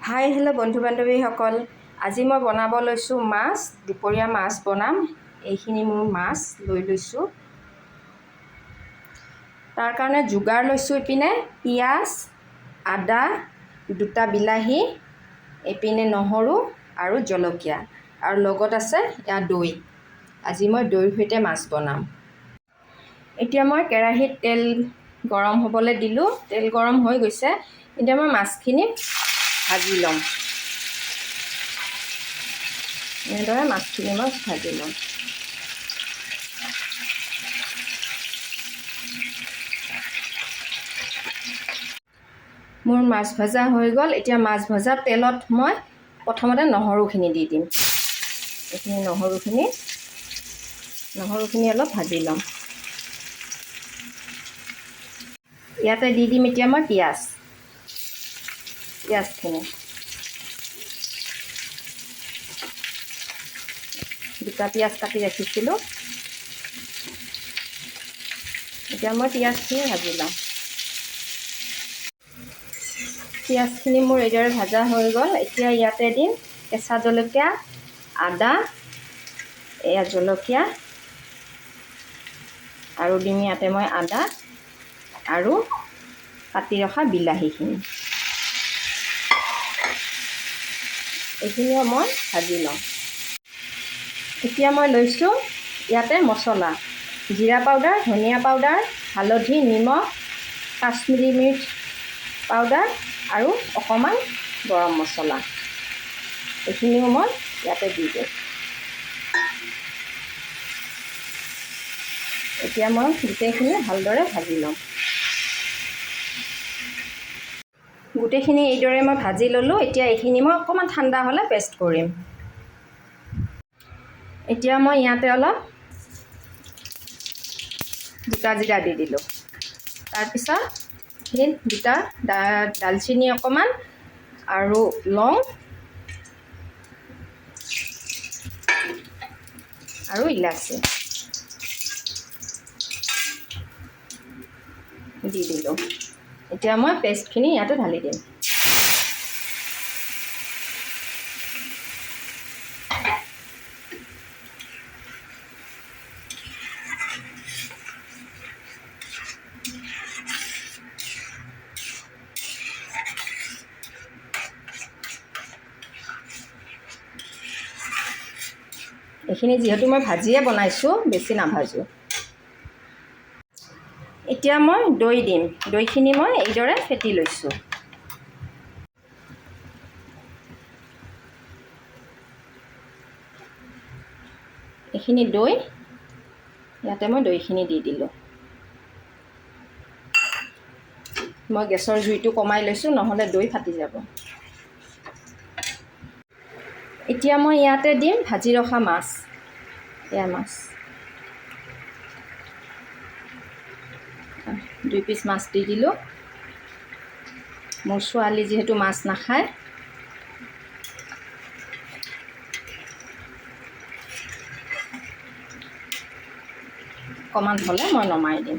Hi hello' বন্ধু বান্ধৱীসকল, আজি মই বনাব লৈছোঁ মাছ। দুপৰীয়া মাছ বনাম। এইখিনি মোৰ মাছ লৈ লৈছোঁ। তাৰ কাৰণে যোগাৰ লৈছোঁ। ইপিনে পিঁয়াজ, আদা, দুটা বিলাহী, এইপিনে নহৰু আৰু জলকীয়া, আৰু লগত আছে এয়া দৈ। আজি মই দৈৰ সৈতে মাছ বনাম। এতিয়া মই কেৰাহীত তেল গৰম হ'বলৈ দিলোঁ। তেল গৰম হৈ গৈছে। এতিয়া মই মাছখিনি ভাজি ল'ম। এনেদৰে মাছখিনি মই ভাজি ল'ম। মোৰ মাছ ভজা হৈ গ'ল। এতিয়া মাছ ভজা তেলত মই প্ৰথমতে নহৰুখিনি দি দিম। এইখিনি নহৰুখিনি অলপ ভাজি ল'ম। ইয়াতে দি দিম এতিয়া মই পিঁয়াজখিনি। দুটা পিঁয়াজ কাটি ৰাখিছিলোঁ। এতিয়া মই পিঁয়াজখিনি ভাজি ল'ম। পিঁয়াজখিনি মোৰ এইদৰে ভাজা হৈ গ'ল। এতিয়া ইয়াতে দিম কেঁচা জলকীয়া, আদা, এয়া জলকীয়া, আৰু দিম ইয়াতে মই আদা আৰু কাটি ৰখা বিলাহীখিনি। এইখিনিও মই ভাজি ল'ম। এতিয়া মই লৈছোঁ ইয়াতে মছলা: জিৰা পাউডাৰ, ধনিয়া পাউডাৰ, হালধি, নিমখ, কাশ্মীৰী মিৰ্চ পাউডাৰ আৰু অকণমান গৰম মছলা। এইখিনিও মই ইয়াতে দি দিম। এতিয়া মই গোটেইখিনি ভালদৰে ভাজি ল'ম। গোটেইখিনি এইদৰে মই ভাজি ল'লোঁ। এতিয়া এইখিনি মই অকণমান ঠাণ্ডা হ'লে পেষ্ট কৰিম। এতিয়া মই ইয়াতে অলপ গোটা জিৰা দি দিলোঁ। তাৰপিছত সেই দুটা দালচিনি অকণমান আৰু লং আৰু ইলাচি দি দিলোঁ। এতিয়া মই পেষ্টখিনি ইয়াতে ঢালি দিম। এইখিনি যিহেতু মই ভাজিয়ে বনাইছোঁ, বেছি নাভাজোঁ। এতিয়া মই দৈ দিম। দৈখিনি মই এইদৰে ফেটি লৈছোঁ। এইখিনি দৈ ইয়াতে মই দৈখিনি দি দিলোঁ। মই গেছৰ জুইটো কমাই লৈছোঁ, নহ'লে দৈ ফাটি যাব। এতিয়া মই ইয়াতে দিম ভাজি ৰখা মাছ। এয়া মাছ, 2 পিচ মাছ দি দিলোঁ। মোৰ ছোৱালী যিহেতু মাছ নাখায়, অকণমান হ'লে মই নমাই দিম।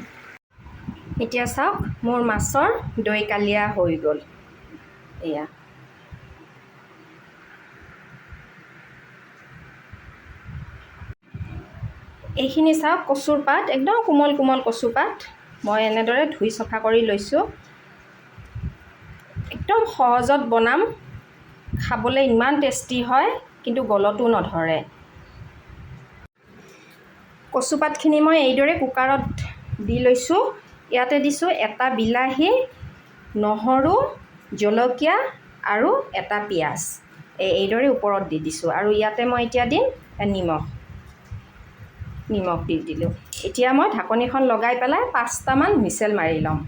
এতিয়া চাওক, মোৰ মাছৰ দৈ কালীয়া হৈ গ'ল। এয়া এইখিনি চাওক, কচুৰ পাত, একদম কোমল কোমল কচু পাত মই এনেদৰে ধুই চফা কৰি লৈছোঁ। একদম সহজত বনাম। খাবলৈ ইমান টেষ্টি হয়, কিন্তু গলতো নধৰে। কচুপাতখিনি মই এইদৰে কুকাৰত দি লৈছোঁ। ইয়াতে দিছোঁ এটা বিলাহী, নহৰু, জলকীয়া আৰু এটা পিঁয়াজ। এইদৰে ওপৰত দি দিছোঁ। আৰু ইয়াতে মই এতিয়া দিম নিমখ দি দিলোঁ। এতিয়া মই ঢাকনিখন লগাই পেলাই 5টামান হুইচেল মাৰি ল'ম।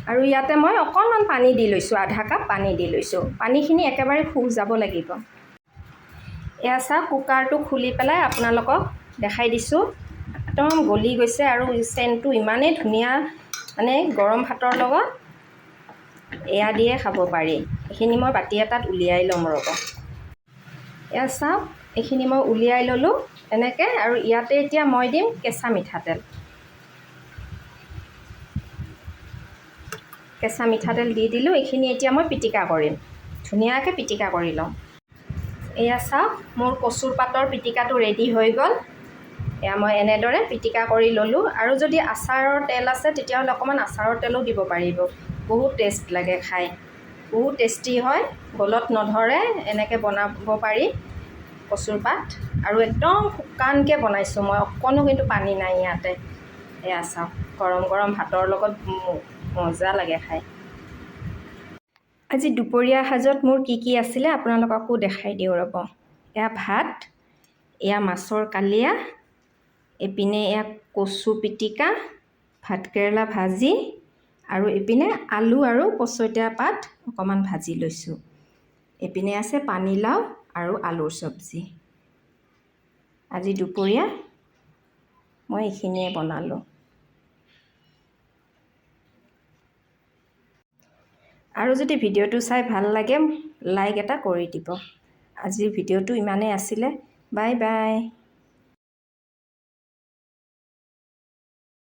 আৰু ইয়াতে মই অকণমান পানী দি লৈছোঁ, আধা কাপ পানী দি লৈছোঁ। পানীখিনি একেবাৰে শুহ যাব লাগিব। এয়া চাওক, কুকাৰটো খুলি পেলাই আপোনালোকক দেখাই দিছোঁ। একদম গলি গৈছে আৰু চেণ্টটো ইমানেই ধুনীয়া, মানে গৰম ভাতৰ লগত এয়া দিয়ে খাব পাৰি। এইখিনি মই বাতি এটাত উলিয়াই ল'ম ৰ'ব। এয়া চাওক, এইখিনি মই উলিয়াই ল'লোঁ এনেকৈ। আৰু ইয়াতে এতিয়া মই দিম কেঁচা মিঠাতেল। কেঁচা মিঠাতেল দি দিলোঁ। এইখিনি এতিয়া মই পিটিকা কৰিম। ধুনীয়াকৈ পিটিকা কৰি লওঁ। এয়া চাওক মোৰ কচুৰ পাতৰ পিটিকাটো ৰেডি হৈ গ'ল। এয়া মই এনেদৰে পিটিকা কৰি ল'লোঁ। আৰু যদি আচাৰৰ তেল আছে তেতিয়াহ'লে অকণমান আচাৰৰ তেলো দিব পাৰিব। বহুত টেষ্ট লাগে খাই, বহুত টেষ্টি হয়, গলত নধৰে। এনেকৈ বনাব পাৰি কচুৰ পাত। আৰু একদম শুকানকৈ বনাইছোঁ মই, অকণো কিন্তু পানী নাই ইয়াতে। এয়া চাওক গৰম গৰম ভাতৰ লগত মজা লাগে খাই। আজি দুপৰীয়া সাজত মোৰ কি কি আছিলে আপোনালোককো দেখাই দিওঁ ৰ'ব। এয়া ভাত, এয়া মাছৰ কালীয়া, এইপিনে এয়া কচু পিটিকা, ভাতকেৰেলা ভাজি, আৰু এইপিনে আলু আৰু পচতীয়া পাত অকণমান ভাজি লৈছোঁ। এইপিনে আছে পানীলাও আৰু আলুৰ চব্জি। আজি দুপৰীয়া মই এইখিনিয়ে বনালোঁ। আৰু যদি ভিডিঅ'টো চাই ভাল লাগে লাইক এটা কৰি দিব। আজিৰ ভিডিঅ'টো ইমানেই আছিলে। Bye bye.